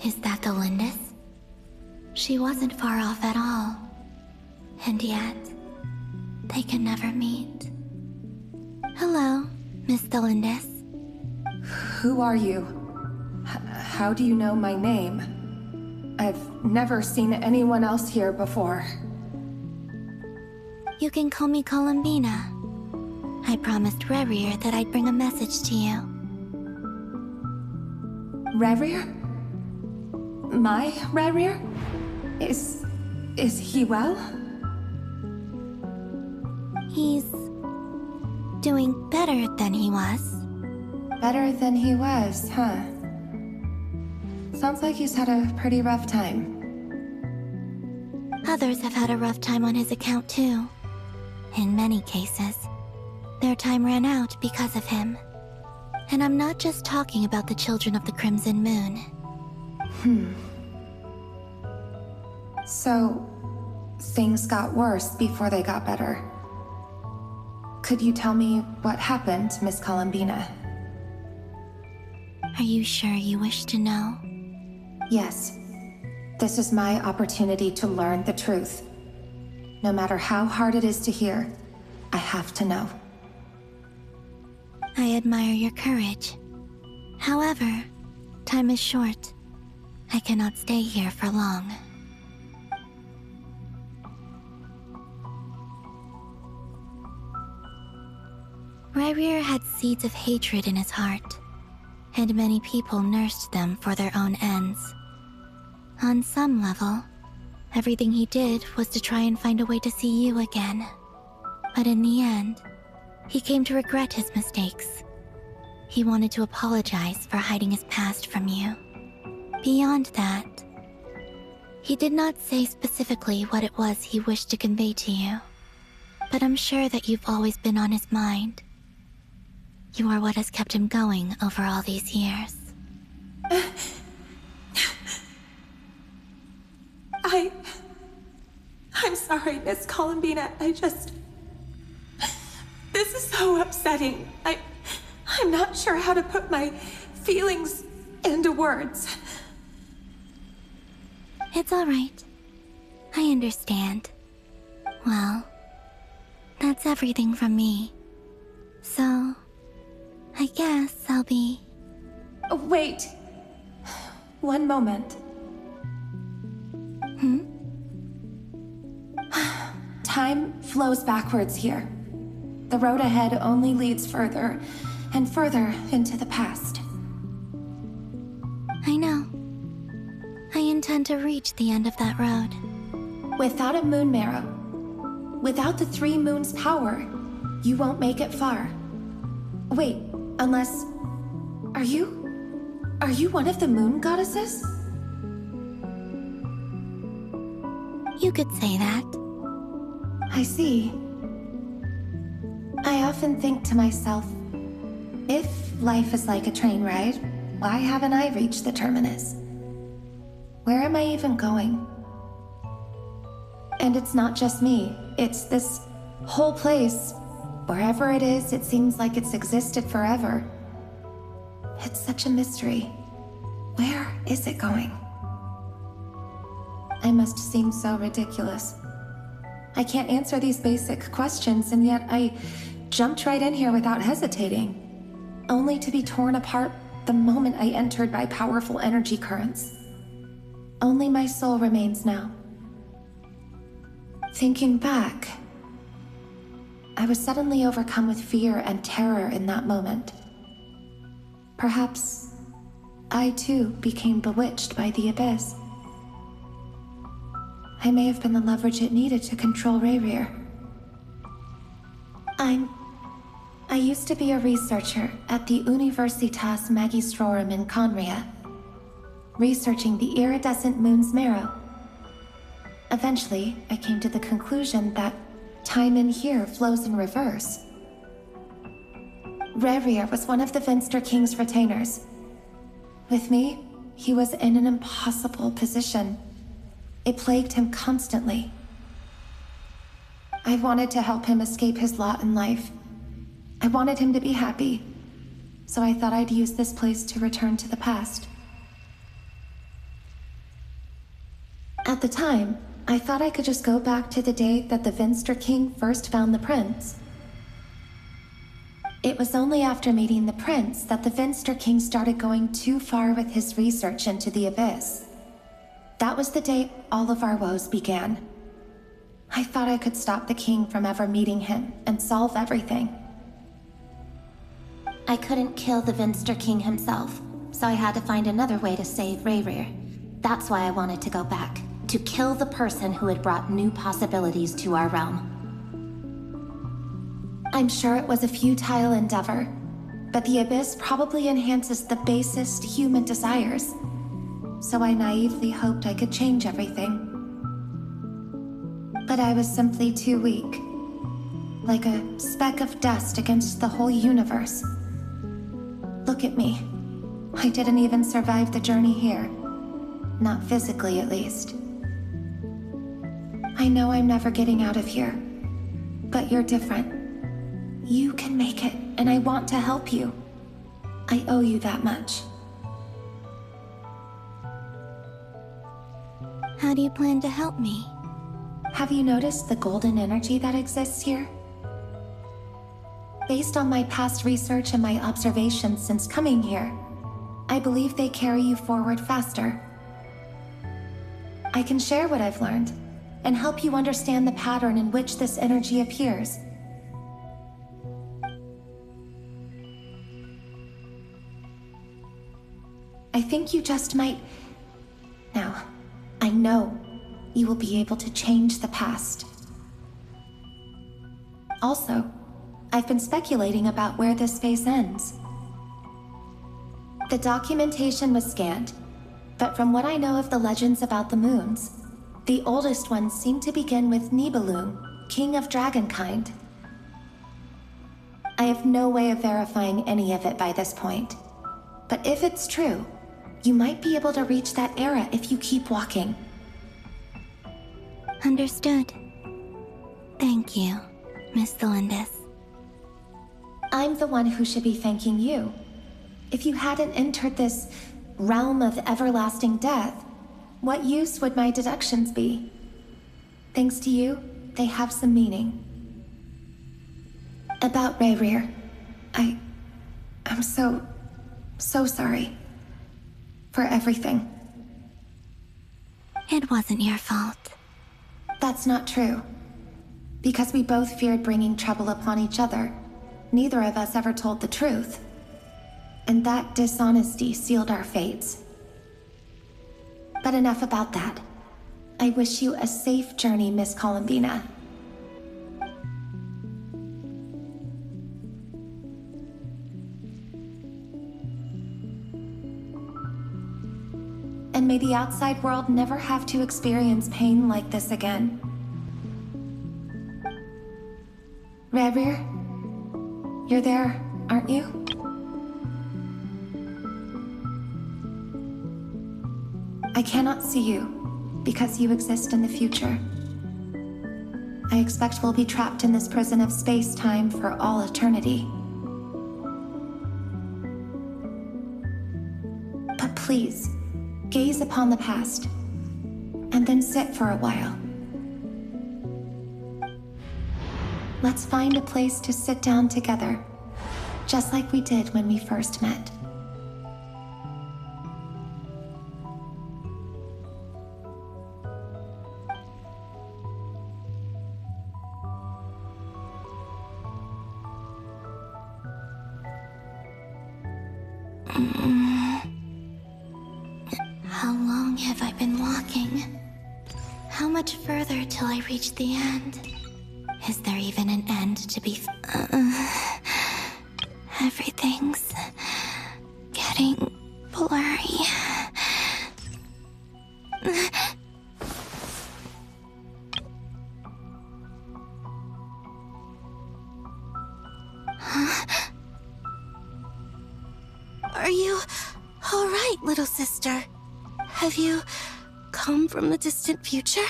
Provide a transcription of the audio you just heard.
Is that Tholindis? She wasn't far off at all. And yet, they can never meet. Hello, Miss Tholindis. Who are you? How do you know my name? I've never seen anyone else here before. You can call me Columbina. I promised Rerir that I'd bring a message to you. Rerir? My Rerir? Is he well? He's doing better than he was. Better than he was, huh? Sounds like he's had a pretty rough time. Others have had a rough time on his account too. In many cases, their time ran out because of him. And I'm not just talking about the children of the Crimson Moon. So, things got worse before they got better. Could you tell me what happened, Miss Columbina? Are you sure you wish to know? Yes. This is my opportunity to learn the truth. No matter how hard it is to hear, I have to know. I admire your courage. However, time is short. I cannot stay here for long. Rerir had seeds of hatred in his heart, and many people nursed them for their own ends. On some level, everything he did was to try and find a way to see you again. But in the end, he came to regret his mistakes. He wanted to apologize for hiding his past from you. Beyond that, he did not say specifically what it was he wished to convey to you, but I'm sure that you've always been on his mind. You are what has kept him going over all these years. I'm sorry, Miss Columbina. This is so upsetting. I'm not sure how to put my feelings into words. It's all right. I understand. Well, that's everything from me. So, I guess I'll be... Wait. One moment. Time flows backwards here. The road ahead only leads further and further into the past. I know. I intend to reach the end of that road. Without a moon marrow, without the 3 moons' power, you won't make it far. Wait, unless... Are you one of the moon goddesses? You could say that. I see. I often think to myself, if life is like a train ride, why haven't I reached the terminus? Where am I even going? And it's not just me, it's this whole place. Wherever it is, it seems like it's existed forever. It's such a mystery. Where is it going? I must seem so ridiculous. I can't answer these basic questions, and yet I jumped right in here without hesitating, only to be torn apart the moment I entered by powerful energy currents. Only my soul remains now. Thinking back, I was suddenly overcome with fear and terror in that moment. Perhaps I too became bewitched by the abyss. I may have been the leverage it needed to control Rerir. I used to be a researcher at the Universitas Magistrorum in Conria, researching the iridescent moon's marrow. Eventually, I came to the conclusion that time in here flows in reverse. Rerir was one of the Venster King's retainers. With me, he was in an impossible position. It plagued him constantly. I wanted to help him escape his lot in life. I wanted him to be happy. so I thought I'd use this place to return to the past. At the time, I thought I could just go back to the day that the Vinster King first found the prince. It was only after meeting the prince that the Vinster King started going too far with his research into the abyss. That was the day all of our woes began. I thought I could stop the king from ever meeting him and solve everything. I couldn't kill the Vinster King himself, so I had to find another way to save Rerir. That's why I wanted to go back, to kill the person who had brought new possibilities to our realm. I'm sure it was a futile endeavor, but the abyss probably enhances the basest human desires. So I naively hoped I could change everything. But I was simply too weak. Like a speck of dust against the whole universe. Look at me. I didn't even survive the journey here. Not physically, at least. I know I'm never getting out of here. But you're different. You can make it, and I want to help you. I owe you that much. How do you plan to help me? Have you noticed the golden energy that exists here? Based on my past research and my observations since coming here, I believe they carry you forward faster. I can share what I've learned, and help you understand the pattern in which this energy appears. I think you just might... Now, I know you will be able to change the past. Also, I've been speculating about where this phase ends. The documentation was scanned, but from what I know of the legends about the moons, the oldest ones seem to begin with Nibelung, king of dragonkind. I have no way of verifying any of it by this point, but if it's true, you might be able to reach that era if you keep walking. Understood. Thank you, Miss Tholindis. I'm the one who should be thanking you. If you hadn't entered this realm of everlasting death, what use would my deductions be? Thanks to you, they have some meaning. About Rerir, I'm so sorry. For everything. It wasn't your fault. That's not true. Because we both feared bringing trouble upon each other, neither of us ever told the truth. And that dishonesty sealed our fates. But enough about that. I wish you a safe journey, Miss Columbina. And may the outside world never have to experience pain like this again. Rerir, you're there, aren't you? I cannot see you, because you exist in the future. I expect we'll be trapped in this prison of space-time for all eternity. But please, gaze upon the past, and then sit for a while. Let's find a place to sit down together, just like we did when we first met. How long have I been walking? How much further till I reach the end? Is there even an end to be everything's getting blurry. Are you all right, little sister? Have you come from the distant future?